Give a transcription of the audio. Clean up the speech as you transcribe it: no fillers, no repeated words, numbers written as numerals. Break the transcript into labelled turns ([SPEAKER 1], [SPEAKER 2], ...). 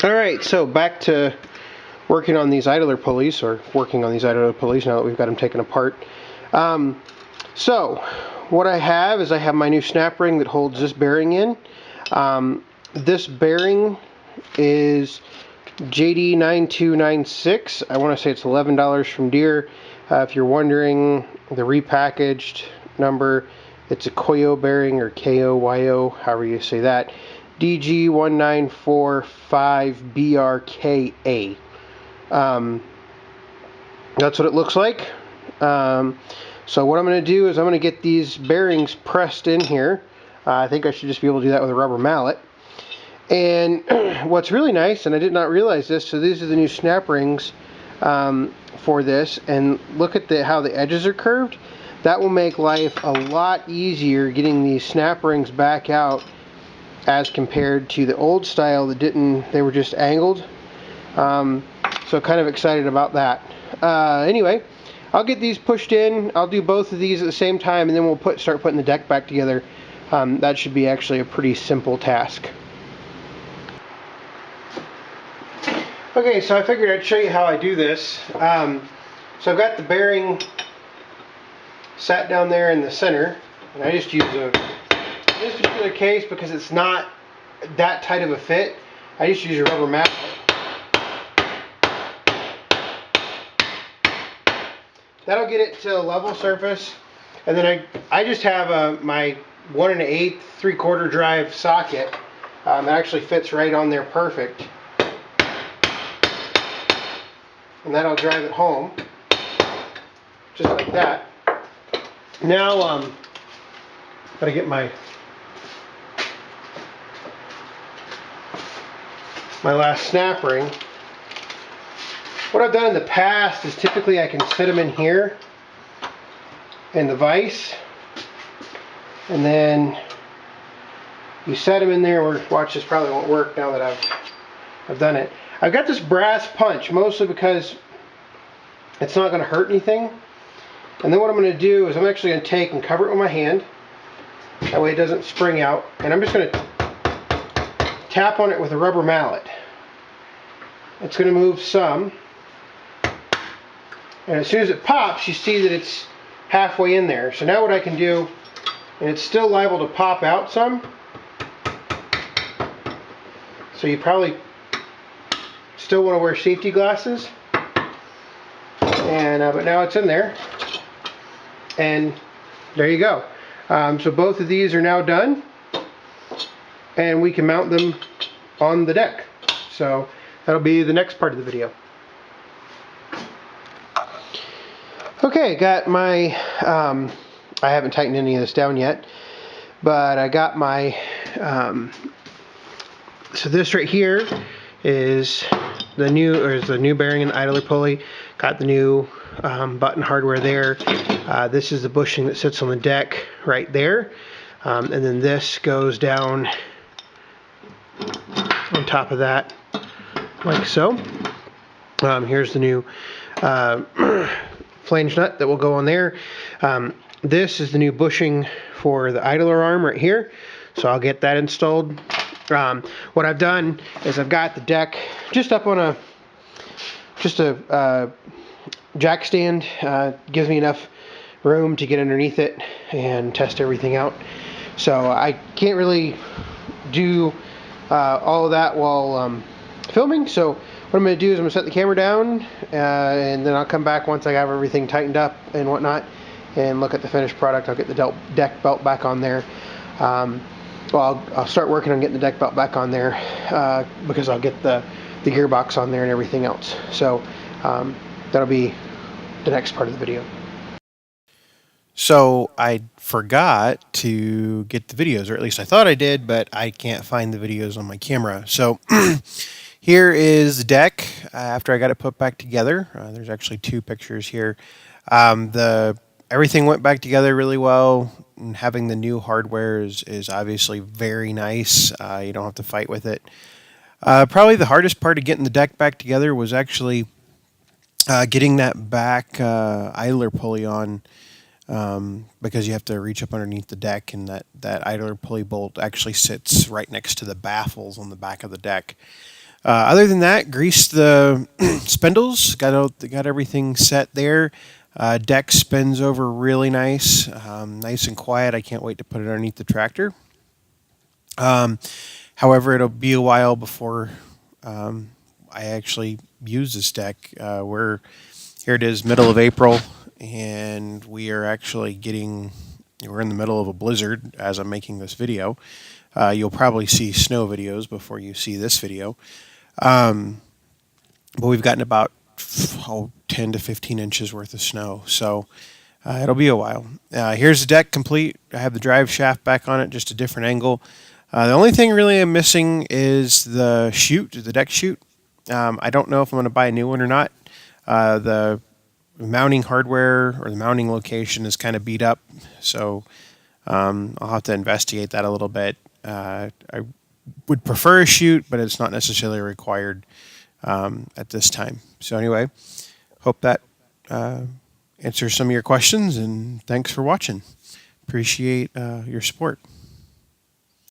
[SPEAKER 1] Alright, so back to working on these idler pulleys, now that we've got them taken apart. So, what I have my new snap ring that holds this bearing in. This bearing is JD9296. I want to say it's $11 from Deere. If you're wondering, the repackaged number, it's a Koyo bearing, or Koyo, however you say that. DG1945BRKA. That's what it looks like. So what I'm going to do is I'm going to get these bearings pressed in here. I think I should just be able to do that with a rubber mallet. And what's really nice, and I did not realize this, so these are the new snap rings for this, and look at how the edges are curved. That will make life a lot easier getting these snap rings back out as compared to the old style that they were just angled. So kind of excited about that. Anyway, I'll get these pushed in. I'll do both of these at the same time, and then we'll start putting the deck back together. That should be actually a pretty simple task. Okay, so I figured I'd show you how I do this. So I've got the bearing sat down there in the center, and I just use this particular case, because it's not that tight of a fit, I just use a rubber mallet. That'll get it to a level surface, and then I just have my 1 1/8 3/4 drive socket. It actually fits right on there perfect, and that'll drive it home just like that. Now gotta get my last snap ring. What I've done in the past is typically I can fit them in here in the vise, and then you set them in there. Watch, this probably won't work now that I've done it. I've got this brass punch mostly because it's not going to hurt anything. And then what I'm going to do is I'm actually going to take and cover it with my hand. That way it doesn't spring out. And I'm just going to tap on it with a rubber mallet. It's going to move some. And as soon as it pops, you see that it's halfway in there. So now what I can do, and it's still liable to pop out some. So you probably still want to wear safety glasses. And but now it's in there. And there you go. So both of these are now done, and we can mount them on the deck. So that'll be the next part of the video. Okay, got my, I haven't tightened any of this down yet, but I got my, so this right here is the new bearing and idler pulley. Got the new button hardware there. This is the bushing that sits on the deck right there, and then this goes down on top of that like so. Here's the new flange nut that will go on there. This is the new bushing for the idler arm right here, so I'll get that installed. What I've done is I've got the deck just up on a jack stand. Gives me enough room to get underneath it and test everything out. So I can't really do all of that while filming. So what I'm going to do is I'm going to set the camera down, and then I'll come back once I have everything tightened up and whatnot, and look at the finished product. I'll get the deck belt back on there. Well, I'll start working on getting the deck belt back on there, because I'll get the gearbox on there and everything else. So that'll be the next part of the video.
[SPEAKER 2] So I forgot to get the videos, or at least I thought I did, but I can't find the videos on my camera. So here is the deck after I got it put back together. There's actually two pictures here. Everything went back together really well. And having the new hardware is obviously very nice. You don't have to fight with it. Probably the hardest part of getting the deck back together was actually getting that back idler pulley on, because you have to reach up underneath the deck, and that idler pulley bolt actually sits right next to the baffles on the back of the deck. Other than that, greased the spindles, got everything set there. Deck spins over really nice, nice and quiet. I can't wait to put it underneath the tractor. Um, However, it'll be a while before I actually use this deck. Here it is, middle of April, and we are actually we're in the middle of a blizzard as I'm making this video. You'll probably see snow videos before you see this video. But we've gotten about 10 to 15 inches worth of snow. So it'll be a while. Here's the deck complete. I have the drive shaft back on it, just a different angle. The only thing really I'm missing is the deck chute. I don't know if I'm going to buy a new one or not. The mounting hardware or the mounting location is kind of beat up, so I'll have to investigate that a little bit. I would prefer a chute, but it's not necessarily required at this time. So anyway, hope that answers some of your questions, and thanks for watching. Appreciate your support.